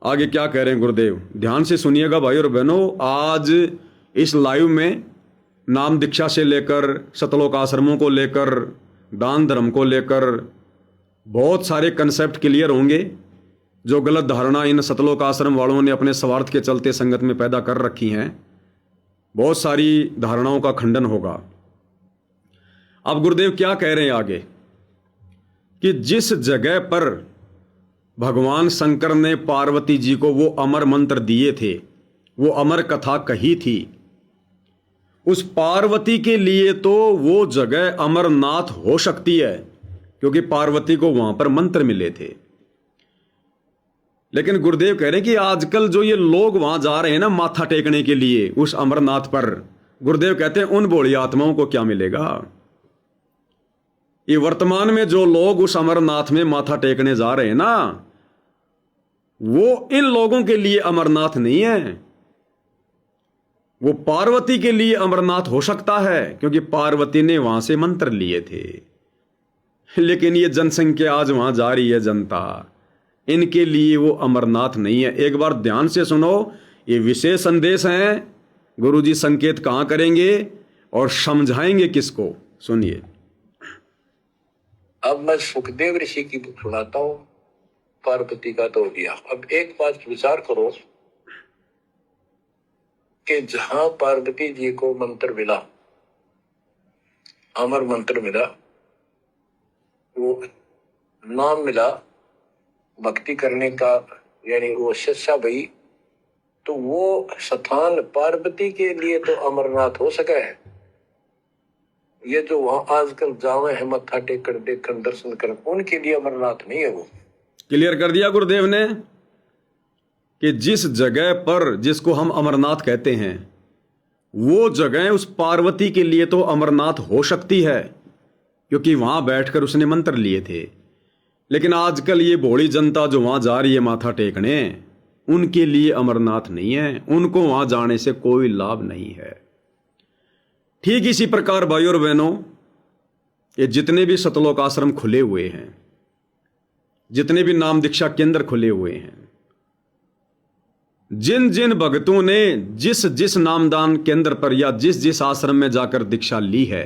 आगे क्या कह रहे हैं गुरुदेव, ध्यान से सुनिएगा भाई और बहनों। आज इस लाइव में नाम दीक्षा से लेकर सतलोक आश्रमों को लेकर दान धर्म को लेकर बहुत सारे कंसेप्ट क्लियर होंगे। जो गलत धारणा इन सतलोक आश्रम वालों ने अपने स्वार्थ के चलते संगत में पैदा कर रखी हैं, बहुत सारी धारणाओं का खंडन होगा। अब गुरुदेव क्या कह रहे हैं आगे कि जिस जगह पर भगवान शंकर ने पार्वती जी को वो अमर मंत्र दिए थे, वो अमर कथा कही थी, उस पार्वती के लिए तो वो जगह अमरनाथ हो सकती है, क्योंकि पार्वती को वहां पर मंत्र मिले थे। लेकिन गुरुदेव कह रहे हैं कि आजकल जो ये लोग वहां जा रहे हैं ना माथा टेकने के लिए उस अमरनाथ पर, गुरुदेव कहते हैं उन भोली आत्माओं को क्या मिलेगा। ये वर्तमान में जो लोग उस अमरनाथ में माथा टेकने जा रहे हैं ना, वो इन लोगों के लिए अमरनाथ नहीं है, वो पार्वती के लिए अमरनाथ हो सकता है, क्योंकि पार्वती ने वहां से मंत्र लिए थे। लेकिन ये जनसंख्या आज वहां जा रही है, जनता, इनके लिए वो अमरनाथ नहीं है। एक बार ध्यान से सुनो, ये विशेष संदेश हैं। गुरुजी संकेत कहां करेंगे और समझाएंगे किसको, सुनिए। अब मैं सुखदेव ऋषि की बुक सुनाता हूं। पार्वती का तो हो गया। अब एक बात विचार करो कि जहां पार्वती जी को मंत्र मिला, अमर मंत्र मिला, वो नाम मिला भक्ति करने का, यानी वो शिक्षा भई, तो वो स्थान पार्वती के लिए तो अमरनाथ हो सका है। ये जो वहां आजकल जावे है मत्था टेक कर देखकर दर्शन कर, उनके लिए अमरनाथ नहीं है। वो क्लियर कर दिया गुरुदेव ने कि जिस जगह पर जिसको हम अमरनाथ कहते हैं, वो जगह उस पार्वती के लिए तो अमरनाथ हो सकती है, क्योंकि वहां बैठकर उसने मंत्र लिए थे। लेकिन आजकल ये भोली जनता जो वहां जा रही है माथा टेकने, उनके लिए अमरनाथ नहीं है, उनको वहां जाने से कोई लाभ नहीं है। ठीक इसी प्रकार भाई और बहनों, ये जितने भी सतलोक आश्रम खुले हुए हैं, जितने भी नाम दीक्षा केंद्र खुले हुए हैं, जिन जिन भक्तों ने जिस जिस नामदान केंद्र पर या जिस जिस आश्रम में जाकर दीक्षा ली है,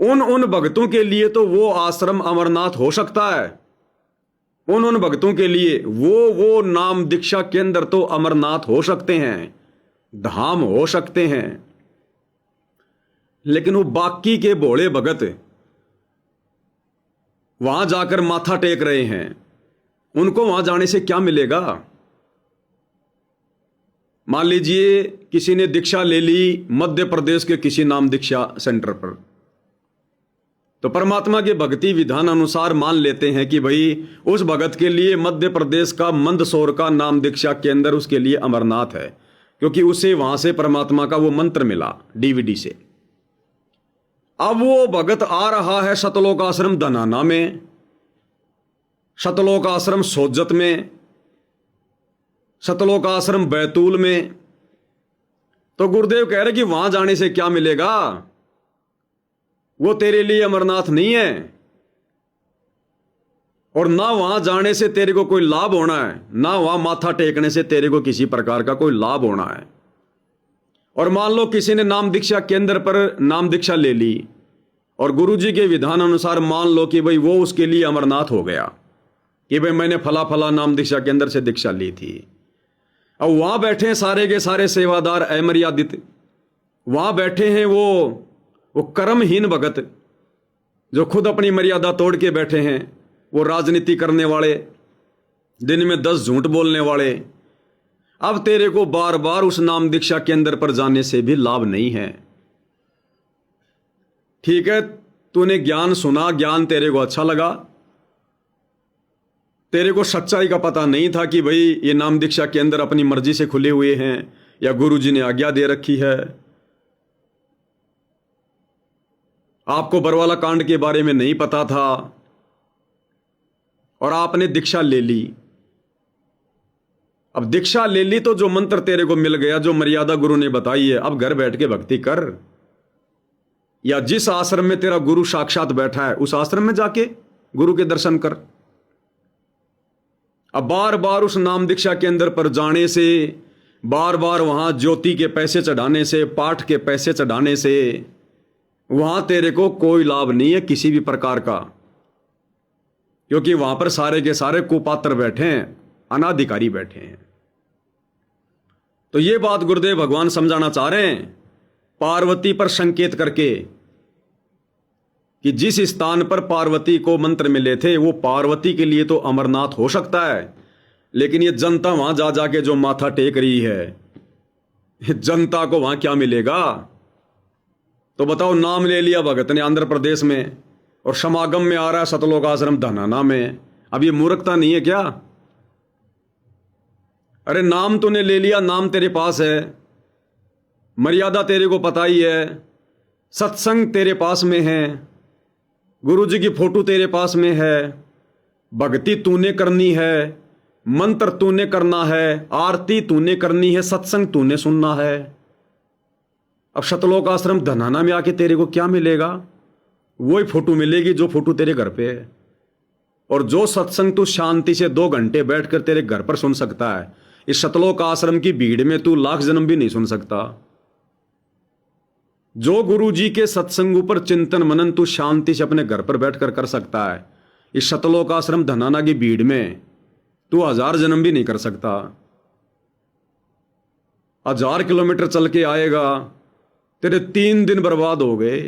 उन उन भक्तों के लिए तो वो आश्रम अमरनाथ हो सकता है। उन उन भक्तों के लिए वो नाम दीक्षा केंद्र तो अमरनाथ हो सकते हैं, धाम हो सकते हैं। लेकिन वो बाकी के भोले भगत वहां जाकर माथा टेक रहे हैं, उनको वहां जाने से क्या मिलेगा। मान लीजिए किसी ने दीक्षा ले ली मध्य प्रदेश के किसी नाम दीक्षा सेंटर पर, तो परमात्मा के भक्ति विधान अनुसार मान लेते हैं कि भाई उस भगत के लिए मध्य प्रदेश का मंदसौर का नाम दीक्षा केंद्र उसके लिए अमरनाथ है, क्योंकि उसे वहां से परमात्मा का वो मंत्र मिला डीवीडी से। अब वो भगत आ रहा है सतलोक आश्रम धनाना में, सतलोक आश्रम सोजत में, सतलोक आश्रम बैतूल में, तो गुरुदेव कह रहे कि वहां जाने से क्या मिलेगा, वो तेरे लिए अमरनाथ नहीं है, और ना वहां जाने से तेरे को कोई लाभ होना है, ना वहां माथा टेकने से तेरे को किसी प्रकार का कोई लाभ होना है। और मान लो किसी ने नाम दीक्षा केंद्र पर नाम दीक्षा ले ली, और गुरुजी के विधान अनुसार मान लो कि भाई वो उसके लिए अमरनाथ हो गया, कि भाई मैंने फला फला नाम दीक्षा केंद्र से दीक्षा ली थी। अब वहां बैठे हैं सारे के सारे सेवादार अमर्यादित, वहां बैठे हैं वो कर्महीन भगत जो खुद अपनी मर्यादा तोड़ के बैठे हैं, वो राजनीति करने वाले, दिन में 10 झूठ बोलने वाले। अब तेरे को बार बार उस नाम दीक्षा केंद्र पर जाने से भी लाभ नहीं है। ठीक है, तूने ज्ञान सुना, ज्ञान तेरे को अच्छा लगा, तेरे को सच्चाई का पता नहीं था कि भाई ये नाम दीक्षा केंद्र अपनी मर्जी से खुले हुए हैं या गुरुजी ने आज्ञा दे रखी है। आपको बरवाला कांड के बारे में नहीं पता था और आपने दीक्षा ले ली। अब दीक्षा ले ली तो जो मंत्र तेरे को मिल गया, जो मर्यादा गुरु ने बताई है, अब घर बैठ के भक्ति कर, या जिस आश्रम में तेरा गुरु साक्षात बैठा है उस आश्रम में जाके गुरु के दर्शन कर। अब बार बार उस नाम दीक्षा केंद्र पर जाने से, बार बार वहां ज्योति के पैसे चढ़ाने से, पाठ के पैसे चढ़ाने से वहां तेरे को कोई लाभ नहीं है किसी भी प्रकार का, क्योंकि वहां पर सारे के सारे कुपात्र बैठे हैं, अनाधिकारी बैठे हैं। तो ये बात गुरुदेव भगवान समझाना चाह रहे हैं पार्वती पर संकेत करके कि जिस स्थान पर पार्वती को मंत्र मिले थे वो पार्वती के लिए तो अमरनाथ हो सकता है, लेकिन ये जनता वहां जा जाके जो माथा टेक रही है, जनता को वहां क्या मिलेगा? तो बताओ, नाम ले लिया भगत ने आंध्र प्रदेश में और समागम में आ रहा है सतलोक आश्रम धनाना में। अब ये मूर्खता नहीं है क्या? अरे नाम तूने ले लिया, नाम तेरे पास है, मर्यादा तेरे को पता ही है, सत्संग तेरे पास में है, गुरु जी की फोटो तेरे पास में है, भक्ति तूने करनी है, मंत्र तूने करना है, आरती तूने करनी है, सत्संग तूने सुनना है। अब सतलोक आश्रम धनाना में आके तेरे को क्या मिलेगा? वही फोटो मिलेगी जो फोटो तेरे घर पे है, और जो सत्संग तू शांति से 2 घंटे बैठकर तेरे घर पर सुन सकता है, इस सतलोक आश्रम की भीड़ में तू लाख जन्म भी नहीं सुन सकता। जो गुरु जी के सत्संग ऊपर चिंतन मनन तू शांति से अपने घर पर बैठकर कर सकता है, इस सतलोक आश्रम धनाना की भीड़ में तू 1000 जन्म भी नहीं कर सकता। 1000 किलोमीटर चल के आएगा, तेरे 3 दिन बर्बाद हो गए।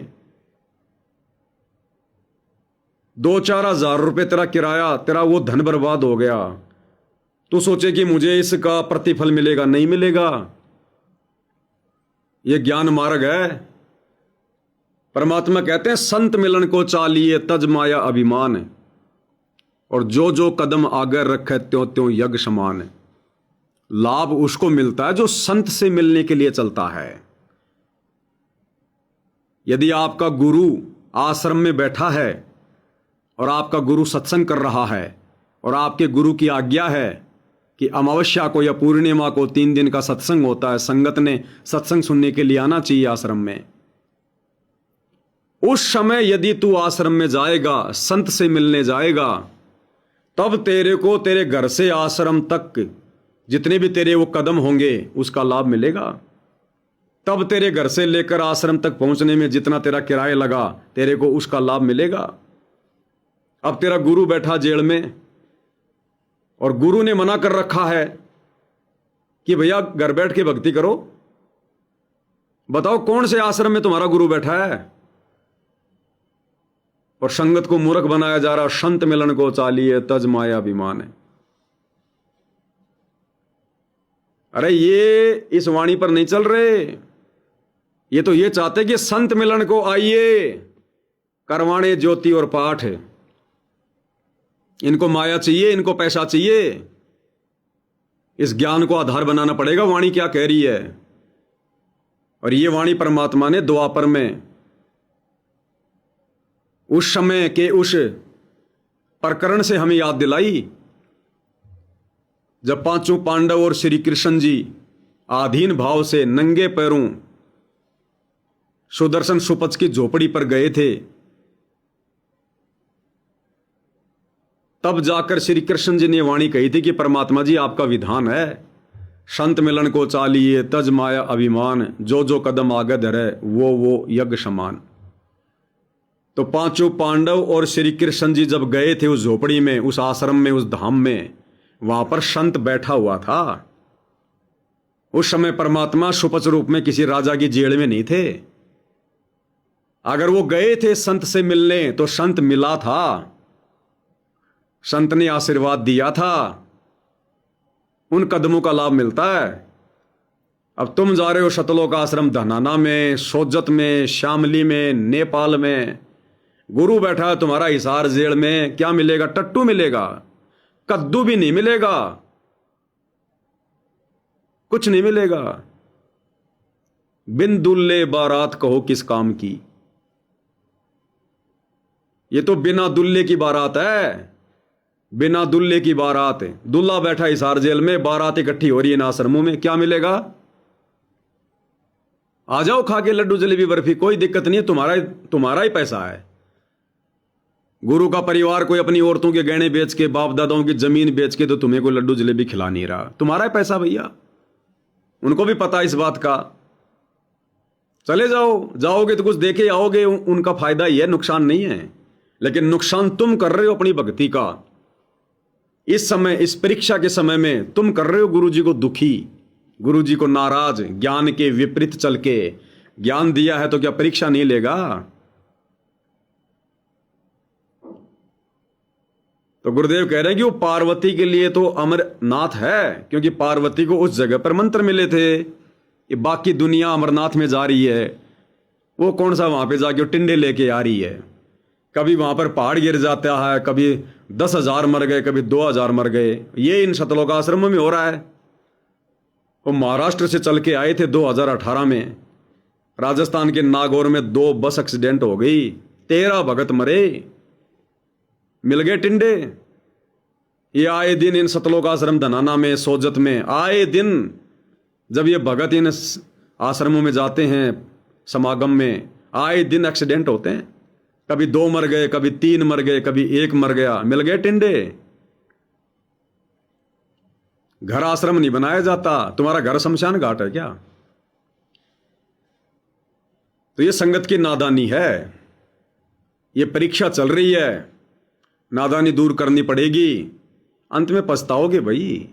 2-4 हजार रुपए तेरा किराया, तेरा वो धन बर्बाद हो गया। तू सोचे कि मुझे इसका प्रतिफल मिलेगा, नहीं मिलेगा। ये ज्ञान मार्ग है। परमात्मा कहते हैं संत मिलन को चालिए तज माया अभिमान, और जो जो कदम आगे रखे त्यों त्यों यज्ञ समान। लाभ उसको मिलता है जो संत से मिलने के लिए चलता है। यदि आपका गुरु आश्रम में बैठा है और आपका गुरु सत्संग कर रहा है और आपके गुरु की आज्ञा है कि अमावस्या को या पूर्णिमा को 3 दिन का सत्संग होता है, संगत ने सत्संग सुनने के लिए आना चाहिए आश्रम में, उस समय यदि तू आश्रम में जाएगा, संत से मिलने जाएगा, तब तेरे को तेरे घर से आश्रम तक जितने भी तेरे वो कदम होंगे उसका लाभ मिलेगा। तब तेरे घर से लेकर आश्रम तक पहुंचने में जितना तेरा किराया लगा, तेरे को उसका लाभ मिलेगा। अब तेरा गुरु बैठा जेल में और गुरु ने मना कर रखा है कि भैया घर बैठ के भक्ति करो। बताओ कौन से आश्रम में तुम्हारा गुरु बैठा है? और संगत को मूर्ख बनाया जा रहा। संत मिलन को चालिए तज माया अभिमान है। अरे ये इस वाणी पर नहीं चल रहे, ये तो ये चाहते कि संत मिलन को आइए, करवाणे ज्योति और पाठ। इनको माया चाहिए, इनको पैसा चाहिए। इस ज्ञान को आधार बनाना पड़ेगा वाणी क्या कह रही है। और ये वाणी परमात्मा ने द्वापर में उस समय के उस प्रकरण से हमें याद दिलाई, जब 5 पांडव और श्री कृष्ण जी आधीन भाव से नंगे पैरों सुदर्शन सुपच की झोपड़ी पर गए थे। तब जाकर श्री कृष्ण जी ने वाणी कही थी कि परमात्मा जी आपका विधान है, संत मिलन को चालिए तज माया अभिमान, जो जो कदम आगे धरे वो यज्ञ समान। तो 5 पांडव और श्री कृष्ण जी जब गए थे उस झोपड़ी में, उस आश्रम में, उस धाम में, वहां पर संत बैठा हुआ था। उस समय परमात्मा सुपच रूप में किसी राजा की जेल में नहीं थे। अगर वो गए थे संत से मिलने तो संत मिला था, संत ने आशीर्वाद दिया था, उन कदमों का लाभ मिलता है। अब तुम जा रहे हो सतलोक आश्रम धनाना में, सोजत में, शामली में, नेपाल में, गुरु बैठा है तुम्हारा हिसार जेल में, क्या मिलेगा? टट्टू मिलेगा, कद्दू भी नहीं मिलेगा, कुछ नहीं मिलेगा। बिन दुल्ले बारात कहो किस काम की। ये तो बिना दुल्ले की बारात है, बिना दुल्ले की बारात। दुल्ला बैठा हिसार जेल में, बारात इकट्ठी हो रही है इन आश्रमों में, क्या मिलेगा? आ जाओ खा के लड्डू जलेबी बर्फी, कोई दिक्कत नहीं है, तुम्हारा ही पैसा है। गुरु का परिवार कोई अपनी औरतों के गहने बेच के, बाप दादाओं की जमीन बेच के तो तुम्हें कोई लड्डू जलेबी खिला नहीं रहा। तुम्हारा है पैसा भैया, उनको भी पता इस बात का। चले जाओ, जाओगे तो कुछ देके आओगे, उनका फायदा ही है, नुकसान नहीं है। लेकिन नुकसान तुम कर रहे हो अपनी भक्ति का। इस समय, इस परीक्षा के समय में तुम कर रहे हो गुरु जी को दुखी, गुरु जी को नाराज, ज्ञान के विपरीत चल के। ज्ञान दिया है तो क्या परीक्षा नहीं लेगा? तो गुरुदेव कह रहे हैं कि वो पार्वती के लिए तो अमरनाथ है, क्योंकि पार्वती को उस जगह पर मंत्र मिले थे। ये बाकी दुनिया अमरनाथ में जा रही है, वो कौन सा वहां पे जाके टिंडे लेके आ रही है। कभी वहां पर पहाड़ गिर जाता है, कभी 10,000 मर गए, कभी 2,000 मर गए। ये इन शतलोक आश्रमों में हो रहा है। वो महाराष्ट्र से चल के आए थे 2018 में, राजस्थान के नागौर में 2 बस एक्सीडेंट हो गई, 13 भगत मरे, मिल गए टिंडे। ये आए दिन इन शतलोक आश्रम धनाना में, सोजत में, आए दिन जब ये भगत इन आश्रमों में जाते हैं समागम में, आए दिन एक्सीडेंट होते हैं। कभी 2 मर गए, कभी 3 मर गए, कभी 1 मर गया, मिल गए टिंडे। घर आश्रम नहीं बनाया जाता। तुम्हारा घर शमशान घाट है क्या? तो ये संगत की नादानी है। ये परीक्षा चल रही है, नादानी दूर करनी पड़ेगी, अंत में पछताओगे भाई।